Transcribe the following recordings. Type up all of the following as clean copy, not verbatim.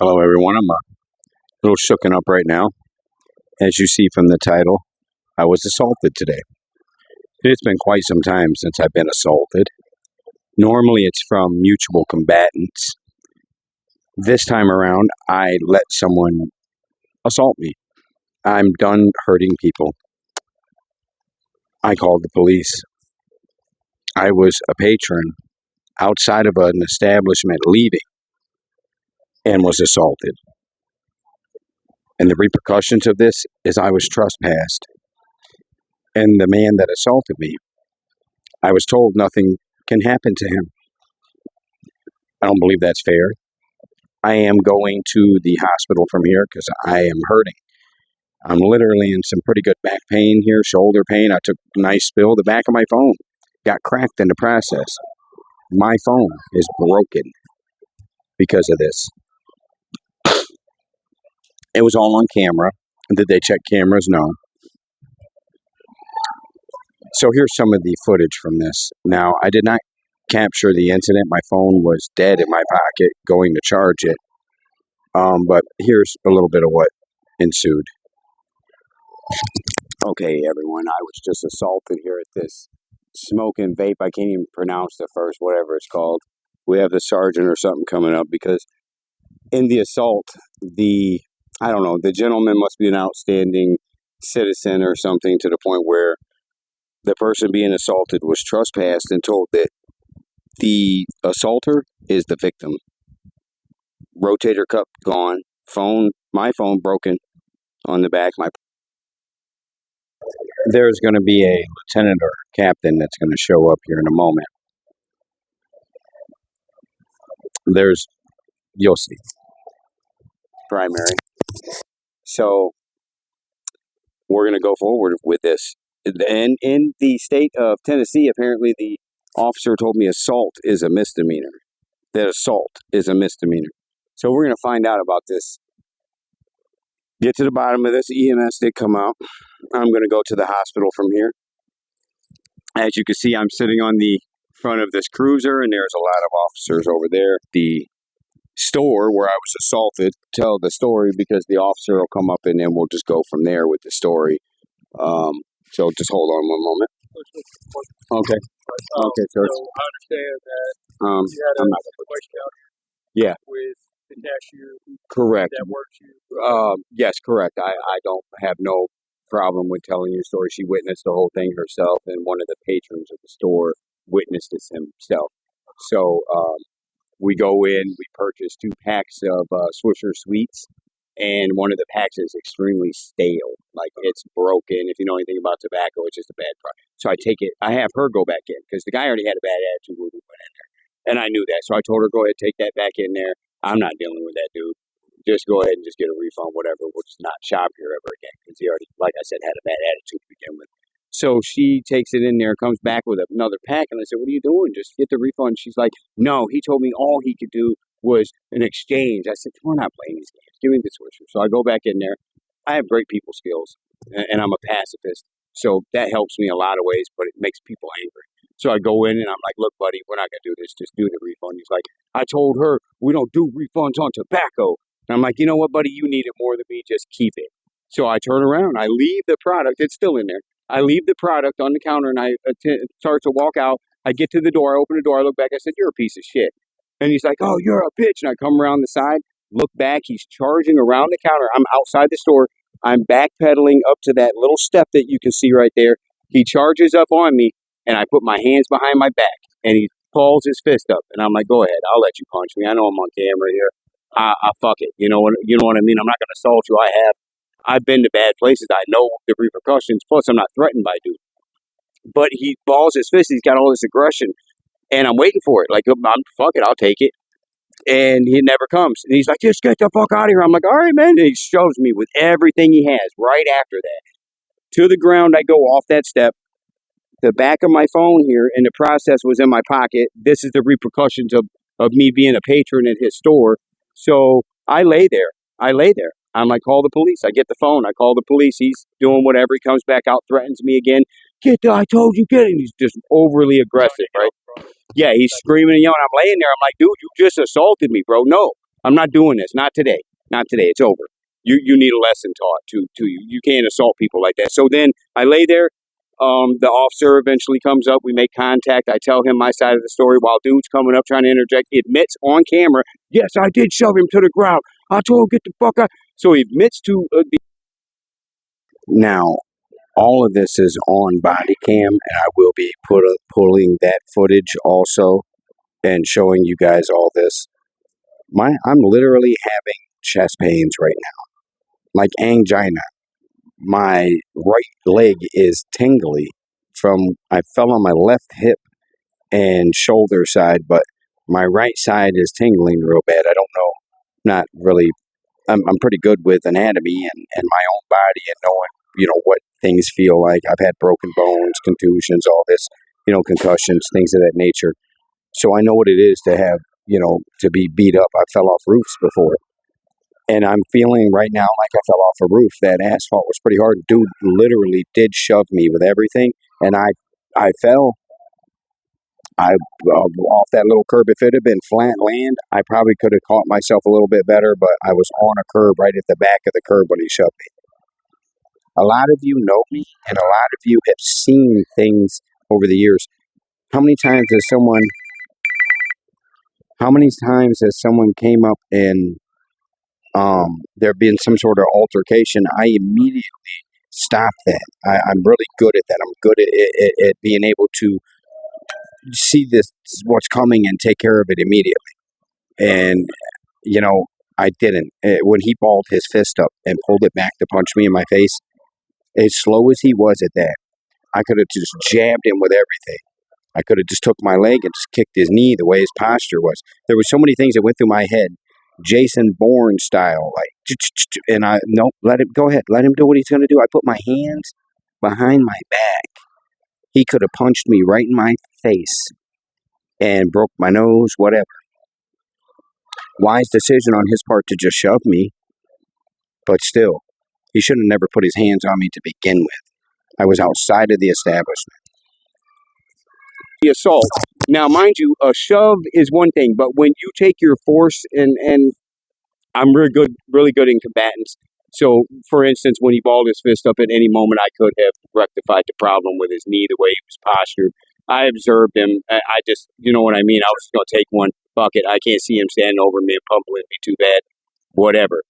Hello everyone, I'm a little shooken up right now. As you see from the title, I was assaulted today. It's been quite some time since I've been assaulted. Normally it's from mutual combatants. This time around, I let someone assault me. I'm done hurting people. I called the police. I was a patron outside of an establishment leaving and was assaulted. And the repercussions of this is I was trespassed. And the man that assaulted me, I was told nothing can happen to him. I don't believe that's fair. I am going to the hospital from here because I am hurting. I'm literally in some pretty good back pain here, shoulder pain. I took a nice spill. The back of my phone got cracked in the process. My phone is broken because of this. It was all on camera. Did they check cameras? No. So here's some of the footage from this. Now, I did not capture the incident. My phone was dead in my pocket, going to charge it. But here's a little bit of what ensued. Okay, everyone, I was just assaulted here at this smoking vape. I can't even pronounce the first, whatever it's called. We have the sergeant or something coming up because in the assault, the gentleman must be an outstanding citizen or something to the point where the person being assaulted was trespassed and told that the assaulter is the victim. Rotator cuff gone, my phone broken on the back. There's going to be a lieutenant or captain that's going to show up here in a moment. You'll see. Primary. So we're going to go forward with this. And in the state of Tennessee, apparently the officer told me assault is a misdemeanor. That assault is a misdemeanor. So we're going to find out about this. Get to the bottom of this. EMS did come out. I'm going to go to the hospital from here. As you can see, I'm sitting on the front of this cruiser, and there's a lot of officers over there. The store where I was assaulted, tell the story because the officer will come up and then we'll just go from there with the story. So just hold on one moment. Okay. Okay, sir. So I understand that you had a situation out yeah. with the cashier. Correct. That works you. Yes, correct. I don't have no problem with telling you a story. She witnessed the whole thing herself, and one of the patrons of the store witnessed this himself. So we go in, we purchase 2 packs of Swisher Sweets, and one of the packs is extremely stale. Like, it's broken. If you know anything about tobacco, it's just a bad product. So I take it, I have her go back in, because the guy already had a bad attitude when we went in there. And I knew that. So I told her, go ahead, take that back in there. I'm not dealing with that dude. Just go ahead and just get a refund, whatever. We'll just not shop here ever again, because he already, like I said, had a bad attitude to begin with. So she takes it in there, comes back with another pack, and I said, what are you doing? Just get the refund. She's like, no, he told me all he could do was an exchange. I said, we're not playing these games. Give me the Swisher. So I go back in there. I have great people skills, and I'm a pacifist. So that helps me a lot of ways, but it makes people angry. So I go in, and I'm like, look, buddy, we're not going to do this. Just do the refund. He's like, I told her we don't do refunds on tobacco. And I'm like, you know what, buddy? You need it more than me. Just keep it. So I turn around. I leave the product. It's still in there. I leave the product on the counter, and I start to walk out. I get to the door. I open the door. I look back. I said, you're a piece of shit. And he's like, oh, you're a bitch. And I come around the side, look back. He's charging around the counter. I'm outside the store. I'm backpedaling up to that little step that you can see right there. He charges up on me, and I put my hands behind my back, and he pulls his fist up. And I'm like, go ahead. I'll let you punch me. I know I'm on camera here. I fuck it. You know what I mean? I'm not going to assault you. I've been to bad places. I know the repercussions. Plus, I'm not threatened by dude. But he balls his fist. He's got all this aggression. And I'm waiting for it. Like, fuck it. I'll take it. And he never comes. And he's like, just get the fuck out of here. I'm like, all right, man. And he shows me with everything he has right after that. To the ground, I go off that step. The back of my phone here in the process was in my pocket. This is the repercussions of me being a patron at his store. So I lay there. I'm like, call the police. I get the phone. I call the police. He's doing whatever. He comes back out, threatens me again. I told you, get it. And he's just overly aggressive, right? Yeah, he's screaming and yelling. I'm laying there. I'm like, dude, you just assaulted me, bro. No. I'm not doing this. Not today. Not today. It's over. You need a lesson taught to you. You can't assault people like that. So then I lay there. The officer eventually comes up. We make contact. I tell him my side of the story while dude's coming up trying to interject. He admits on camera, yes, I did shove him to the ground. I told him, get the fuck out. So he admits to Now, all of this is on body cam, and I will be pulling that footage also and showing you guys all this. I'm literally having chest pains right now, like angina. My right leg is tingly from I fell on my left hip and shoulder side, but my right side is tingling real bad. I don't know, not really. I'm pretty good with anatomy and my own body and knowing, what things feel like. I've had broken bones, contusions, all this, concussions, things of that nature. So I know what it is to have, to be beat up. I fell off roofs before. And I'm feeling right now like I fell off a roof. That asphalt was pretty hard. Dude literally did shove me with everything. And I fell. Off that little curb. If it had been flat land, I probably could have caught myself a little bit better, but I was on a curb right at the back of the curb when he shoved me. A lot of you know me, and a lot of you have seen things over the years. How many times has someone came up and there been some sort of altercation? I immediately stop that. I'm really good at that. I'm good at being able to see what's coming and take care of it immediately. And I didn't. When he balled his fist up and pulled it back to punch me in my face, as slow as he was at that, I could have just jabbed him with everything. I could have just took my leg and just kicked his knee the way his posture was. There were so many things that went through my head, Jason Bourne style, like, and let him go ahead, let him do what he's going to do. I put my hands behind my back. He could have punched me right in my face and broke my nose, whatever. Wise decision on his part to just shove me, but still, he should have never put his hands on me to begin with. I was outside of the establishment. The assault. Now, mind you, a shove is one thing, but when you take your force, and I'm really good in combatants. So, for instance, when he balled his fist up at any moment, I could have rectified the problem with his knee, the way he was postured. I observed him. I just, you know what I mean? I was just going to take one. Fuck it. I can't see him standing over me and pummeling me too bad. Whatever.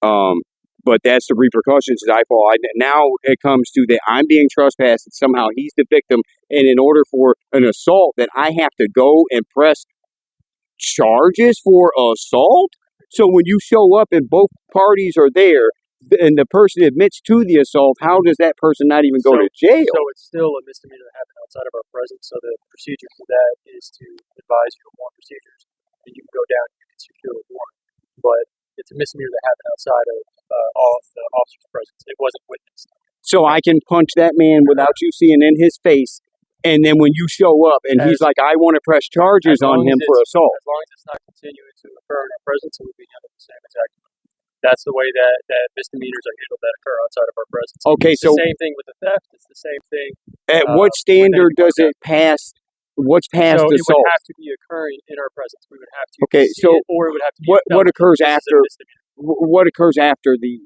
But that's the repercussions that I fall. Now it comes to that I'm being trespassed and somehow he's the victim. And in order for an assault, that I have to go and press charges for assault. So when you show up and both parties are there and the person admits to the assault, how does that person not even go to jail? So it's still a misdemeanor to happen outside of our presence. So the procedure for that is to advise you of warrant procedures. And you can go down and you can secure a warrant. But it's a misdemeanor that happened outside of all the officer's presence. It wasn't witnessed. So I can punch that man without you seeing in his face. And then when you show up and he's like, I want to press charges on him for assault. As long as it's not continuing to occur in our presence, it would be handled the same exact way. That's the way that misdemeanors are handled that occur outside of our presence. Okay, it's the same thing with the theft. It's the same thing. At what standard does it pass? What's past so assault? So it would have to be occurring in our presence. We would have to see it, or it would have to be what occurs after? What occurs after the?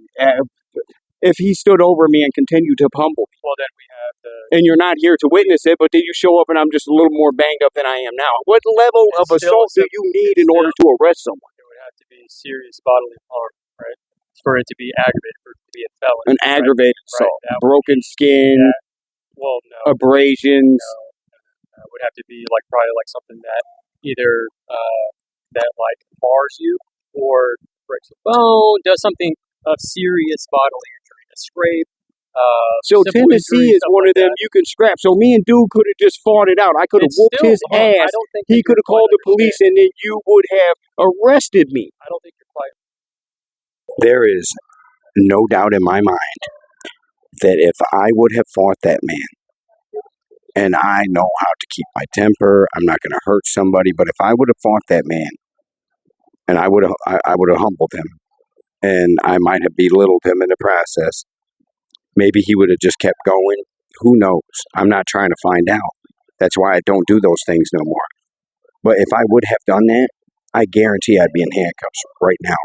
If he stood over me and continued to pummel me. Well, then we have the... And you're not here to witness it, but then you show up and I'm just a little more banged up than I am now. What level of assault do you need in order to arrest someone? It would have to be serious bodily harm, right? For it to be aggravated, for it to be a felony. An aggravated assault. Right? Broken skin. No. Abrasions. No. It would have to be probably something that either that bars you or breaks a bone, does something of serious bodily injury, a scrape. So Tennessee is one of them you can scrap. So me and dude could have just fought it out. I could have whooped his ass. He could have called the police and then you would have arrested me. I don't think you're quite. There is no doubt in my mind that if I would have fought that man, and I know how to keep my temper, I'm not going to hurt somebody, but if I would have fought that man, and I would have humbled him, and I might have belittled him in the process, maybe he would have just kept going. Who knows? I'm not trying to find out. That's why I don't do those things no more. But if I would have done that, I guarantee I'd be in handcuffs right now.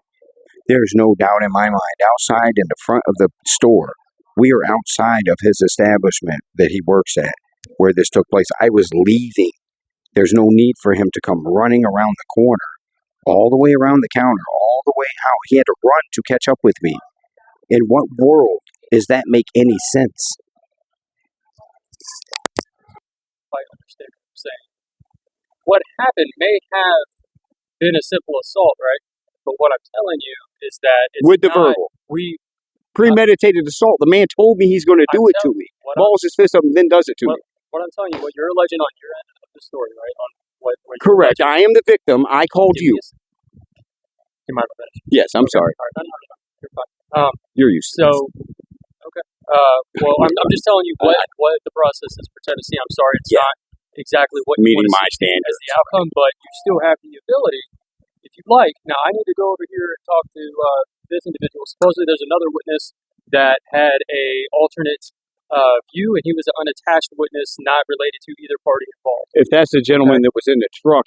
There's no doubt in my mind. Outside in the front of the store, we are outside of his establishment that he works at, where this took place. I was leaving. There's no need for him to come running around the corner, all the way around the counter, all the way out. He had to run to catch up with me. In what world does that make any sense? I understand what you're saying. What happened may have been a simple assault, right? But what I'm telling you is that it's With the not, verbal. We Premeditated assault. The man told me he's going to do it to me. Balls his fist up and then does it to me. What I'm telling you, what you're alleging on your end of the story, right? On what you're Correct. alleging. I am the victim. I called you. You mind if I finish? Yes, I'm sorry. All right. No. You're fine. You're used to So, okay. Well, I'm just telling you what the process is for Tennessee. I'm sorry, it's not exactly what you meeting want my to see standards as the outcome, but you still have the ability, if you'd like. Now, I need to go over here and talk to this individual. Supposedly, there's another witness that had a alternate view, and he was an unattached witness, not related to either party involved. If that's the gentleman that was in the truck,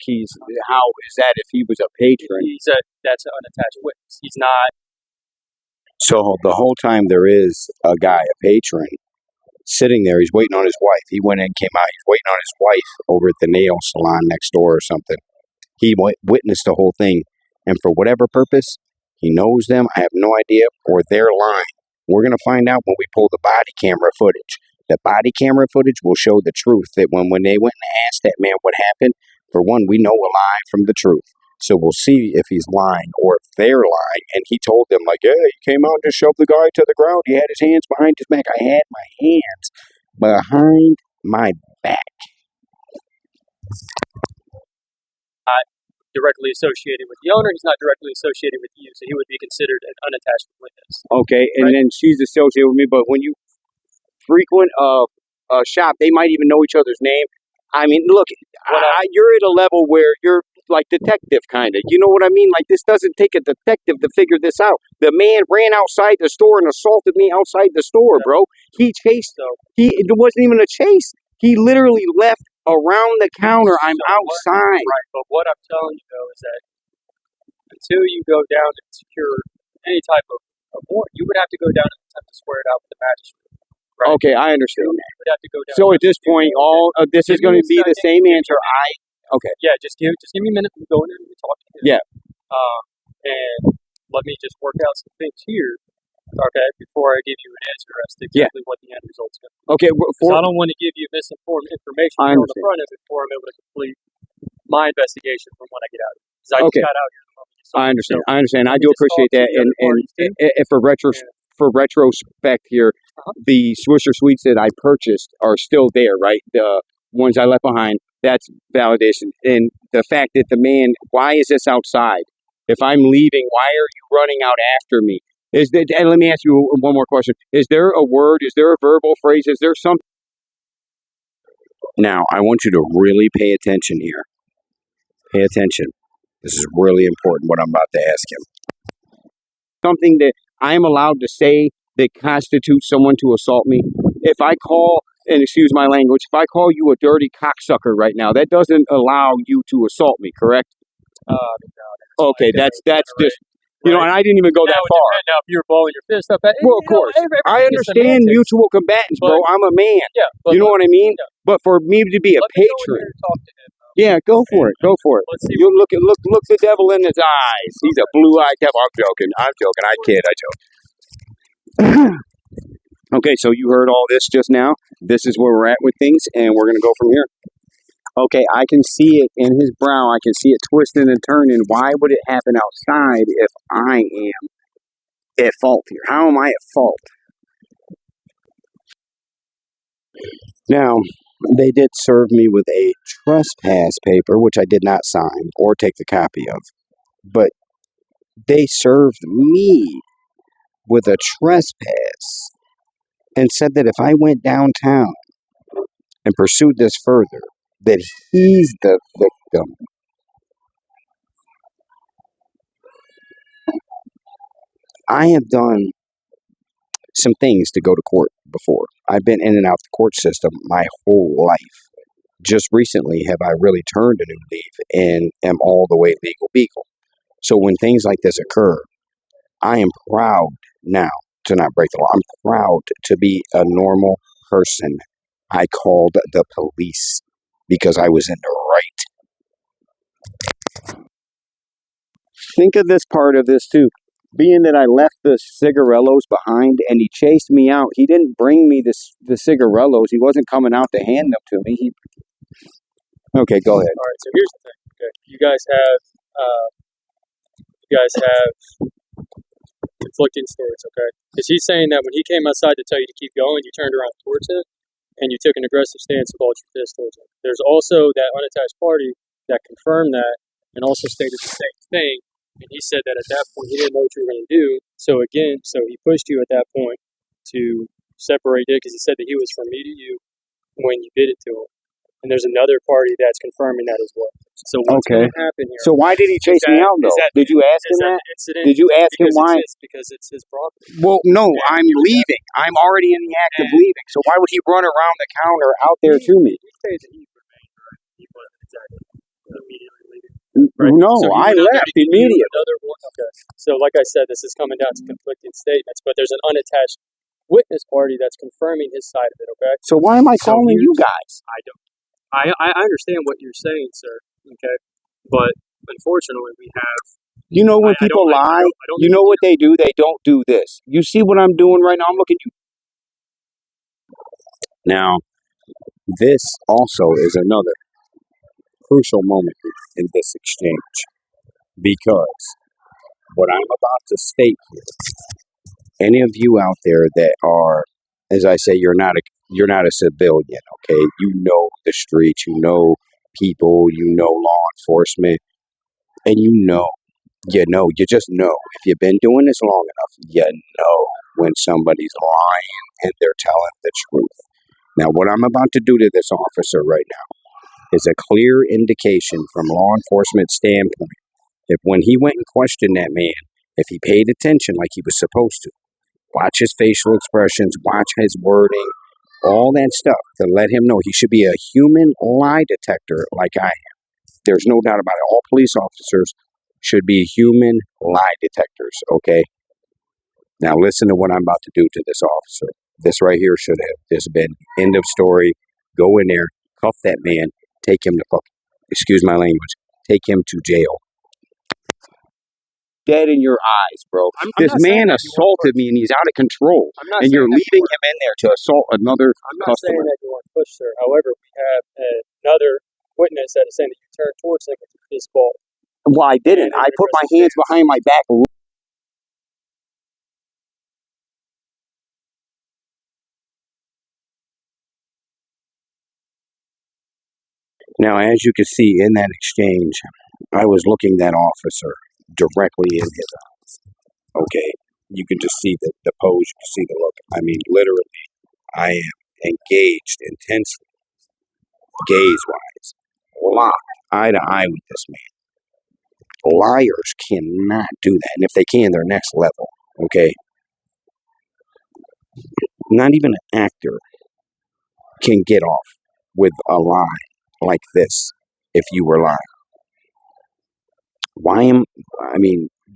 how is that if he was a patron? That's an unattached witness. He's not. So the whole time there is a guy, a patron, sitting there. He's waiting on his wife. He went in, came out. He's waiting on his wife over at the nail salon next door or something. He witnessed the whole thing, and for whatever purpose, he knows them. I have no idea, or they're lying. We're going to find out when we pull the body camera footage. The body camera footage will show the truth, that when they went and asked that man what happened, for one, we know a lie from the truth. So we'll see if he's lying or if they're lying. And he told them, like, yeah, he came out and just shoved the guy to the ground. He had his hands behind his back. I had my hands behind my back. Directly associated with the owner, he's not directly associated with you, so he would be considered an unattached witness. Okay, and then she's associated with me, but when you frequent a shop, they might even know each other's name. I mean, look, you're at a level where you're like detective kind of. You know what I mean? Like, this doesn't take a detective to figure this out. The man ran outside the store and assaulted me outside the store, bro. He chased. It wasn't even a chase. He literally left around the counter. I'm outside. Right, but what I'm telling you, though, is that until you go down and secure any type of warrant, you would have to go down and attempt to square it out with the magistrate. Right? Okay, I understand that. You would have to go down. So at this point, this is going to be the same answer. Okay. Yeah, just give me a minute. We go in there and we talk to him. Yeah. And let me just work out some things here. Okay, before I give you an answer as to exactly what the end result's going to be. Okay, I don't want to give you misinformed information on the front of it before I'm able to complete my investigation from when I get out of it. Because I just got out here. I understand. I do appreciate that. And for retrospect here, the Swisher Sweets that I purchased are still there, right? The ones I left behind, that's validation. And the fact that the man, why is this outside? If I'm leaving, why are you running out after me? And let me ask you one more question. Is there a word? Is there a verbal phrase? Is there something? Now, I want you to really pay attention here. Pay attention. This is really important what I'm about to ask him. Something that I'm allowed to say that constitutes someone to assault me. If I call, and excuse my language, if I call you a dirty cocksucker right now, that doesn't allow you to assault me, correct? No. Okay, that's just... You know, and I didn't even go that far. Now, if you're balling your fist up, well, of course, I understand mutual combatants, bro. I'm a man. Yeah, you know what I mean. Yeah. But for me to be a patron, yeah, go for it. Go for it. You look the devil in his eyes. He's a blue-eyed devil. I'm joking. I kid. Okay, so you heard all this just now. This is where we're at with things, and we're gonna go from here. Okay, I can see it in his brow. I can see it twisting and turning. Why would it happen outside if I am at fault here? How am I at fault? Now, they did serve me with a trespass paper, which I did not sign or take the copy of. But they served me with a trespass and said that if I went downtown and pursued this further, that he's the victim. I have done some things to go to court before. I've been in and out the court system my whole life. just recently have I really turned a new leaf and am all the way legal beagle. So when things like this occur, I am proud now to not break the law. I'm proud to be a normal person. I called the police because I was in the right. Think of this part of this too. Being that I left the cigarellos behind and he chased me out, he didn't bring me the cigarellos. He wasn't coming out to hand them to me. Okay, go ahead. All right. So here's the thing. Okay, you guys have conflicting stories. Okay, because he's saying that when he came outside to tell you to keep going, you turned around towards him and you took an aggressive stance with all your fists towards him. There's also that unattached party that confirmed that and also stated the same thing. And he said that at that point he didn't know what you were going to do. So he pushed you at that point to separate it because he said that he was from me to you when you did it to him. And there's another party that's confirming that as well. So what's going to happen here? So why did he chase me out though? Did you ask him that? Did you ask him why? Because it's his property. Well, no, I'm leaving. I'm already in the act of leaving. So why would he run around the counter out there to me? He stated that he remained, right? He wasn't exactly immediately leaving. Right? No, so I left immediately. Okay. So like I said, this is coming down to conflicting statements, but there's an unattached witness party that's confirming his side of it, okay? So why am I calling you guys? I don't. I understand what you're saying, sir, okay? But unfortunately, we have... You know when people lie, you know what they do? They don't do this. You see what I'm doing right now? I'm looking at you. Now, this also is another crucial moment in this exchange because what I'm about to state here, any of you out there that are, as I say, you're not a civilian, okay? You know the streets, you know people, you know law enforcement, and you just know. If you've been doing this long enough, you know when somebody's lying and they're telling the truth. Now, what I'm about to do to this officer right now is a clear indication from law enforcement standpoint. If when he went and questioned that man, if he paid attention like he was supposed to, watch his facial expressions, watch his wording, all that stuff to let him know he should be a human lie detector like I am. There's no doubt about it. All police officers should be human lie detectors, okay? Now listen to what I'm about to do to this officer. This right here should have just been end of story. Go in there, cuff that man, take him to excuse my language, take him to jail. Dead in your eyes, bro. This man assaulted me and he's out of control. And you're leading him in there to assault another I'm not customer. saying that you weren't pushed, sir. However, we have another witness that is saying that you turned towards him with your fist ball. Well, I didn't. I put my hands behind my back. Now, as you can see in that exchange, I was looking that officer directly in his eyes. Okay, you can just see the pose, you can see the look. I mean, literally, I am engaged intensely, gaze-wise, locked eye to eye with this man. Liars cannot do that, and if they can, they're next level. Okay, not even an actor can get off with a lie like this if you were lying.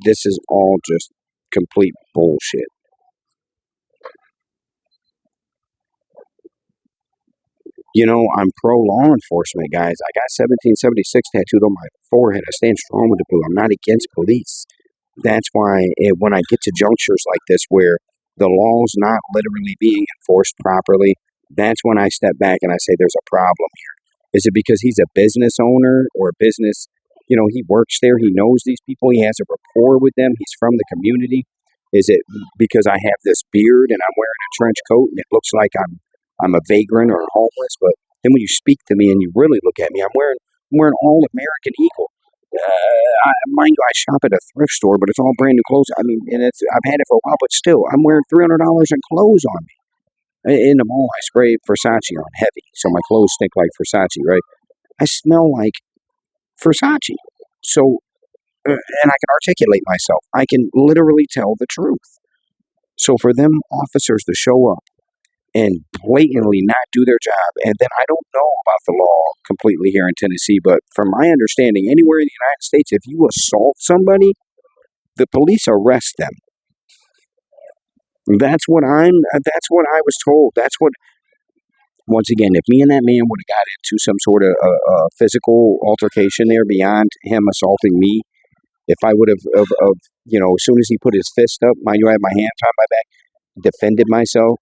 This is all just complete bullshit. You know, I'm pro law enforcement, guys. I got 1776 tattooed on my forehead. I stand strong with the blue. I'm not against police. That's why when I get to junctures like this where the law's not literally being enforced properly, that's when I step back and I say there's a problem here. Is it because he's a business owner or a business, he works there, he knows these people, he has a rapport with them, he's from the community? Is it because I have this beard and I'm wearing a trench coat and it looks like I'm a vagrant or homeless? But then when you speak to me and you really look at me, I'm wearing all American Eagle. Mind you, I shop at a thrift store, but it's all brand new clothes. I mean, and I've had it for a while, but still, I'm wearing $300 in clothes on me. In the mall, I spray Versace on heavy, so my clothes stink like Versace, right? I smell like Versace. So, and I can articulate myself. I can literally tell the truth. So for them officers to show up and blatantly not do their job. And then I don't know about the law completely here in Tennessee, but from my understanding, anywhere in the United States, if you assault somebody, the police arrest them. That's what I was told. That's what, once again, if me and that man would have got into some sort of physical altercation there beyond him assaulting me, if I would have, as soon as he put his fist up, mind you, I had my hands on my back, defended myself,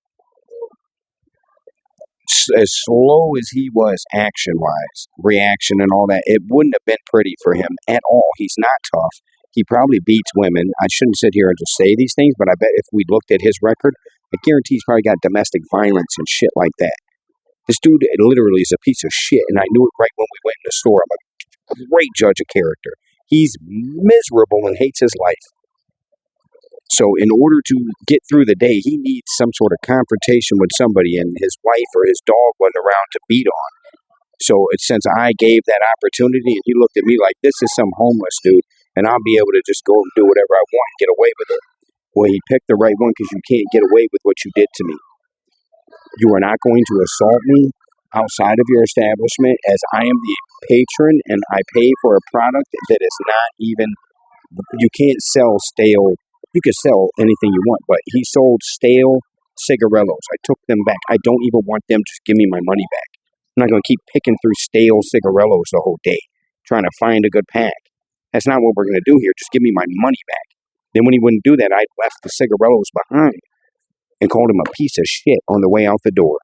as slow as he was action wise, reaction and all that, it wouldn't have been pretty for him at all. He's not tough. He probably beats women. I shouldn't sit here and just say these things, but I bet if we looked at his record, I guarantee he's probably got domestic violence and shit like that. This dude literally is a piece of shit, and I knew it right when we went in the store. I'm a great judge of character. He's miserable and hates his life. So in order to get through the day, he needs some sort of confrontation with somebody, and his wife or his dog wasn't around to beat on. So since I gave that opportunity, and he looked at me like, this is some homeless dude, and I'll be able to just go and do whatever I want and get away with it. Well, he picked the right one because you can't get away with what you did to me. You are not going to assault me outside of your establishment, as I am the patron and I pay for a product that is not even, you can't sell stale. You can sell anything you want, but he sold stale cigarillos. I took them back. I don't even want them. Just give me my money back. I'm not going to keep picking through stale cigarillos the whole day, trying to find a good pack. That's not what we're going to do here. Just give me my money back. Then when he wouldn't do that, I left the cigarillos behind and called him a piece of shit on the way out the door.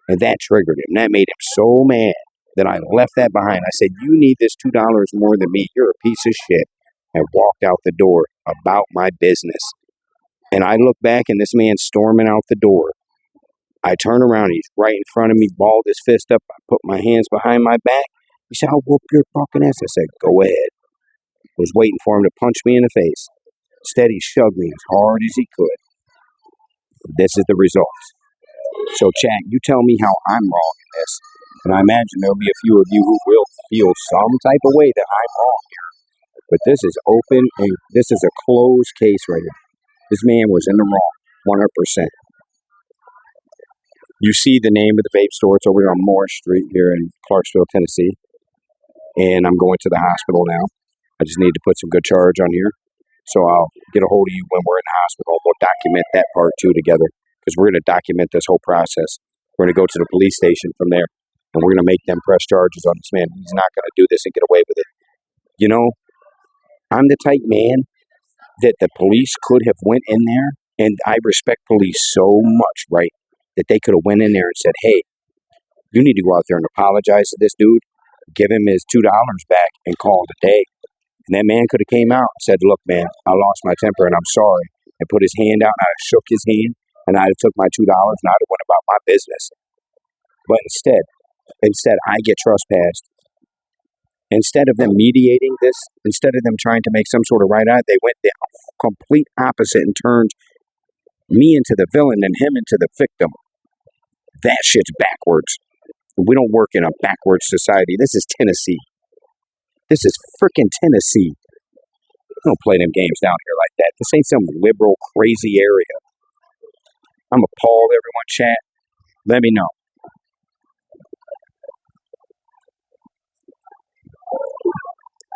And that triggered him. That made him so mad that I left that behind. I said, you need this $2 more than me. You're a piece of shit. And walked out the door about my business. And I look back and this man's storming out the door. I turn around, he's right in front of me, balled his fist up. I put my hands behind my back. He said, I'll whoop your fucking ass. I said, go ahead. Was waiting for him to punch me in the face. Instead, he shoved me as hard as he could. This is the result. So, chat, you tell me how I'm wrong in this. And I imagine there'll be a few of you who will feel some type of way that I'm wrong here. But this is open, and this is a closed case right here. This man was in the wrong, 100%. You see the name of the vape store. It's over here on Morris Street here in Clarksville, Tennessee. And I'm going to the hospital now. I just need to put some good charge on here. So I'll get a hold of you when we're in the hospital. We'll document that part too together, because we're going to document this whole process. We're going to go to the police station from there, and we're going to make them press charges on this man. He's not going to do this and get away with it. You know, I'm the type man that the police could have went in there, and I respect police so much, right, that they could have went in there and said, hey, you need to go out there and apologize to this dude, give him his $2 back, and call it a day. And that man could have came out and said, look, man, I lost my temper and I'm sorry, and put his hand out, and I shook his hand, and I took my $2 and I'd have went about my business. But instead I get trespassed. Instead of them mediating this, instead of them trying to make some sort of right out, they went the complete opposite and turned me into the villain and him into the victim. That shit's backwards. We don't work in a backwards society. This is Tennessee. This is freaking Tennessee. We don't play them games down here like that. This ain't some liberal, crazy area. I'm appalled, everyone. Chat, let me know.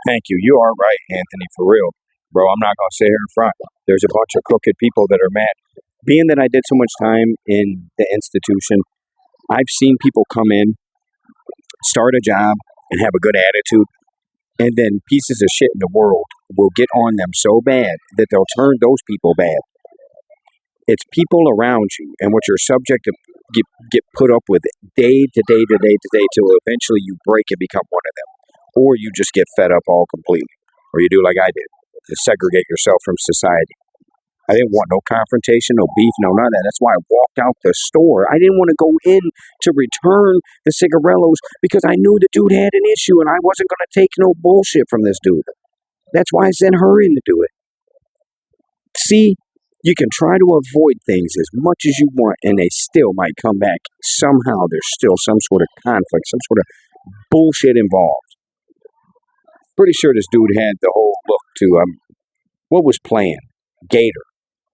Thank you. You are right, Anthony, for real. Bro, I'm not going to sit here in front. There's a bunch of crooked people that are mad. Being that I did so much time in the institution, I've seen people come in, start a job, and have a good attitude, and then pieces of shit in the world will get on them so bad that they'll turn those people bad. It's people around you and what you're subject to get put up with day to day to day to day till eventually you break and become one of them. Or you just get fed up all completely. Or you do like I did, to segregate yourself from society. I didn't want no confrontation, no beef, no none of that. That's why I walked out the store. I didn't want to go in to return the cigarillos because I knew the dude had an issue and I wasn't going to take no bullshit from this dude. That's why I sent her in to do it. See, you can try to avoid things as much as you want and they still might come back. Somehow there's still some sort of conflict, some sort of bullshit involved. Pretty sure this dude had the whole look to what was playing? Gator.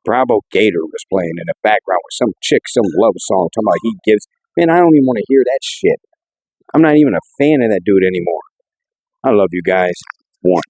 Bravo Gator was playing in the background with some chick, some love song, talking about he gives. Man, I don't even want to hear that shit. I'm not even a fan of that dude anymore. I love you guys. One.